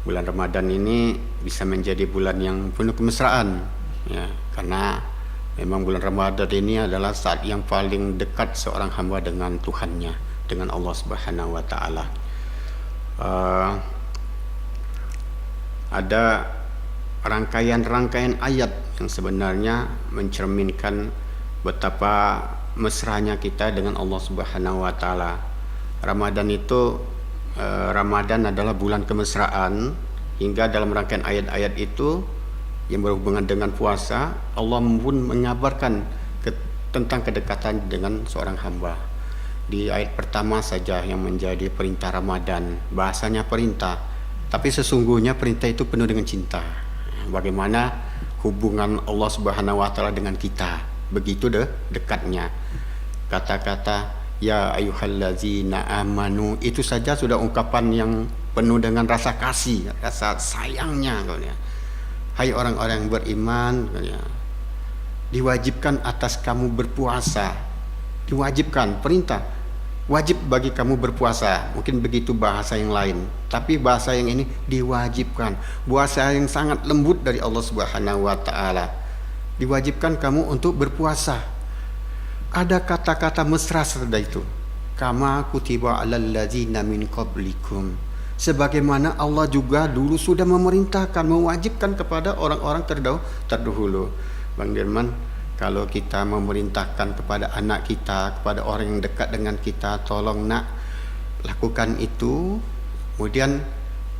bulan Ramadan ini bisa menjadi bulan yang penuh kemesraan, ya, karena memang bulan Ramadan ini adalah saat yang paling dekat seorang hamba dengan Tuhannya, dengan Allah Subhanahu wa taala. Ada rangkaian-rangkaian ayat yang sebenarnya mencerminkan betapa mesranya kita dengan Allah Subhanahu wa taala. Ramadan itu Ramadan adalah bulan kemesraan, hingga dalam rangkaian ayat-ayat itu yang berhubungan dengan puasa, Allah pun mengabarkan tentang kedekatan dengan seorang hamba. Di ayat pertama saja yang menjadi perintah Ramadan, bahasanya perintah, tapi sesungguhnya perintah itu penuh dengan cinta. Bagaimana hubungan Allah Subhanahu wa taala dengan kita, begitu dekatnya. Kata-kata ya ayyuhallazina amanu itu saja sudah ungkapan yang penuh dengan rasa kasih, rasa sayangnya. Hai orang-orang yang beriman, diwajibkan atas kamu berpuasa. Diwajibkan, perintah, wajib bagi kamu berpuasa. Mungkin begitu bahasa yang lain, tapi bahasa yang ini diwajibkan, bahasa yang sangat lembut dari Allah Subhanahu wa taala. Diwajibkan kamu untuk berpuasa. Ada kata-kata mesra serta itu, kama kutiba alal ladzina min qablikum, sebagaimana Allah juga dulu sudah memerintahkan, mewajibkan kepada orang-orang terdahulu. Bang Dirman, kalau kita memerintahkan kepada anak kita, kepada orang yang dekat dengan kita, tolong nak lakukan itu, kemudian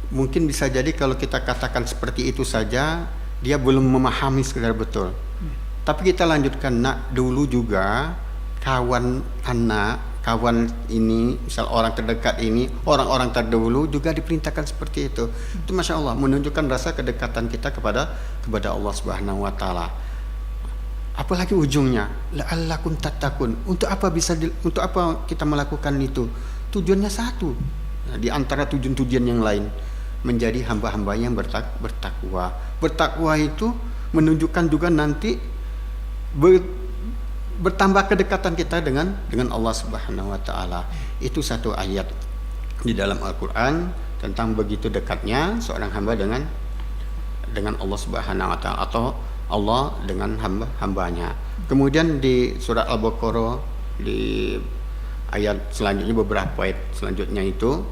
mungkin bisa jadi kalau kita katakan seperti itu saja, dia belum memahami secara betul. Tapi kita lanjutkan, nak, dulu juga kawan ini, misal orang terdekat ini, orang-orang terdahulu juga diperintahkan seperti itu. Itu Masya Allah menunjukkan rasa kedekatan kita kepada Allah Subhanahu wa taala. Apalagi ujungnya, la'allakum tattaqun. Untuk apa kita melakukan itu? Tujuannya satu. Nah, di antara tujuan-tujuan yang lain, menjadi hamba-hamba yang bertakwa. Bertakwa itu menunjukkan juga nanti bertambah kedekatan kita dengan Allah Subhanahu wa taala. Itu satu ayat di dalam Al-Qur'an tentang begitu dekatnya seorang hamba dengan Allah Subhanahu wa taala, atau Allah dengan hambanya. Kemudian di surat Al-Baqarah di ayat selanjutnya, beberapa ayat selanjutnya itu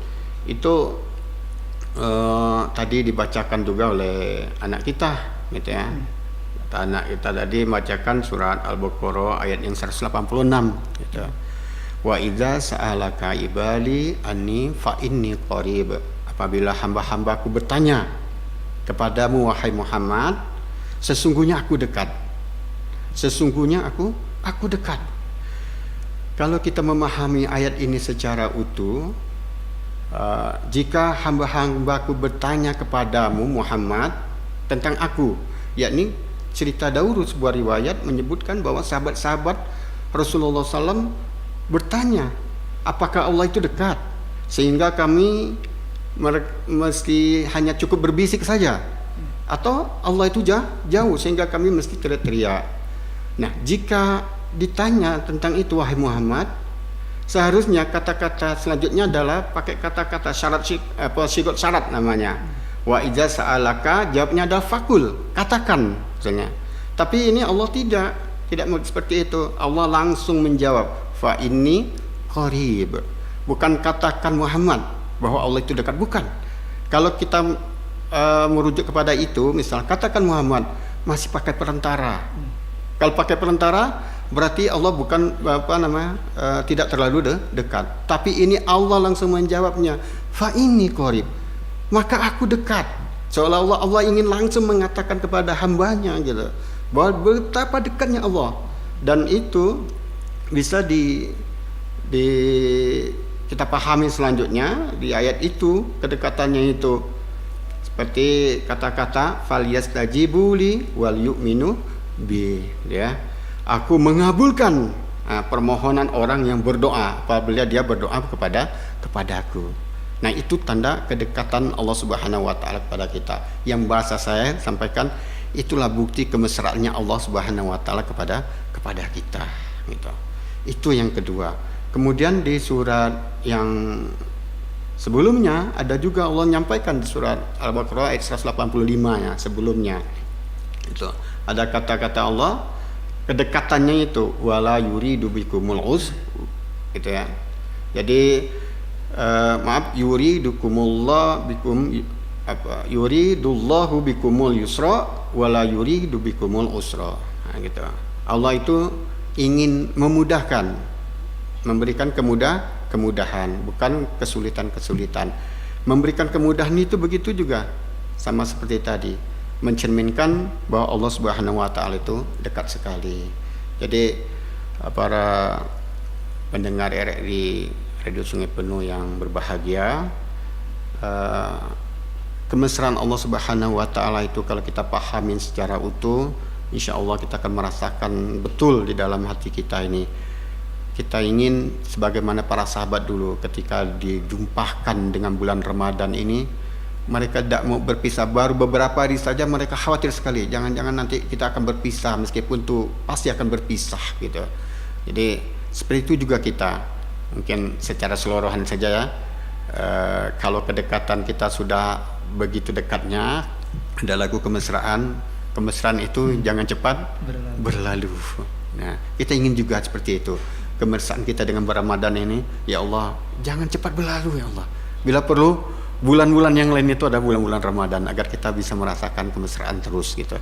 tadi dibacakan juga oleh anak kita, gitu ya. Anak kita tadi membacakan surat Al-Baqarah ayat yang 186, gitu. Wa idza sa'alaka ibali anni fa inni qarib. Apabila hamba-hambaku bertanya kepadamu wahai Muhammad, sesungguhnya aku dekat. Sesungguhnya aku dekat. Kalau kita memahami ayat ini secara utuh, jika hamba-hambaku bertanya kepadamu Muhammad tentang aku, yakni cerita dahulu sebuah riwayat menyebutkan bahwa sahabat-sahabat Rasulullah SAW bertanya, apakah Allah itu dekat sehingga kami mesti hanya cukup berbisik saja, atau Allah itu jauh sehingga kami mesti teriak-teriak. Nah, jika ditanya tentang itu wahai Muhammad, seharusnya kata-kata selanjutnya adalah pakai kata-kata sigot syarat namanya. Wa idza sa'alaka, jawabnya adalah fakul, katakan misalnya. Tapi ini Allah tidak seperti itu. Allah langsung menjawab, fa inni qarib. Bukan katakan Muhammad bahwa Allah itu dekat, bukan. Kalau kita merujuk kepada itu, misal katakan Muhammad, masih pakai perantara. Kalau pakai perantara berarti Allah bukan tidak terlalu dekat. Tapi ini Allah langsung menjawabnya, fa inni qarib, maka aku dekat. Seolah-olah Allah ingin langsung mengatakan kepada hambanya gitu, bahwa betapa dekatnya Allah. Dan itu bisa kita pahami selanjutnya di ayat itu, kedekatannya itu seperti kata-kata falyastajibu li wal yu'minu bi, ya. Aku mengabulkan permohonan orang yang berdoa apabila dia berdoa kepadaku. Nah, itu tanda kedekatan Allah Subhanahu wa taala kepada kita. Yang bahasa saya sampaikan, itulah bukti kemesraannya Allah Subhanahu wa taala kepada kita, gitu. Itu yang kedua. Kemudian di surat yang Sebelumnya ada juga Allah menyampaikan di surat Al-Baqarah ayat 185 ya, sebelumnya. Itu ada kata-kata Allah, kedekatannya itu wala yuridu bikumul gitu ya. Jadi yuridukumullah bikum yuridullahu bikumul yusra wala yuridu bikumul usra. Nah, gitu. Allah itu ingin memudahkan, memberikan kemudahan, bukan kesulitan-kesulitan. Memberikan kemudahan itu begitu juga, sama seperti tadi, mencerminkan bahwa Allah Subhanahu wa taala itu dekat sekali. Jadi para pendengar RRI Radio Sungai Penuh yang berbahagia, kemesraan Allah Subhanahu wa taala itu kalau kita pahamin secara utuh, insya Allah kita akan merasakan betul di dalam hati kita ini. Kita ingin sebagaimana para sahabat dulu ketika dijumpahkan dengan bulan Ramadan ini, mereka tidak mau berpisah. Baru beberapa hari saja mereka khawatir sekali, jangan-jangan nanti kita akan berpisah, meskipun tuh pasti akan berpisah gitu. Jadi seperti itu juga kita, mungkin secara keseluruhan saja ya. Kalau kedekatan kita sudah begitu dekatnya, ada lagu kemesraan itu jangan cepat berlalu. Nah, kita ingin juga seperti itu. Kemesraan kita dengan Ramadan ini, ya Allah, jangan cepat berlalu ya Allah. Bila perlu bulan-bulan yang lain itu ada bulan-bulan Ramadan agar kita bisa merasakan kemesraan terus gitu.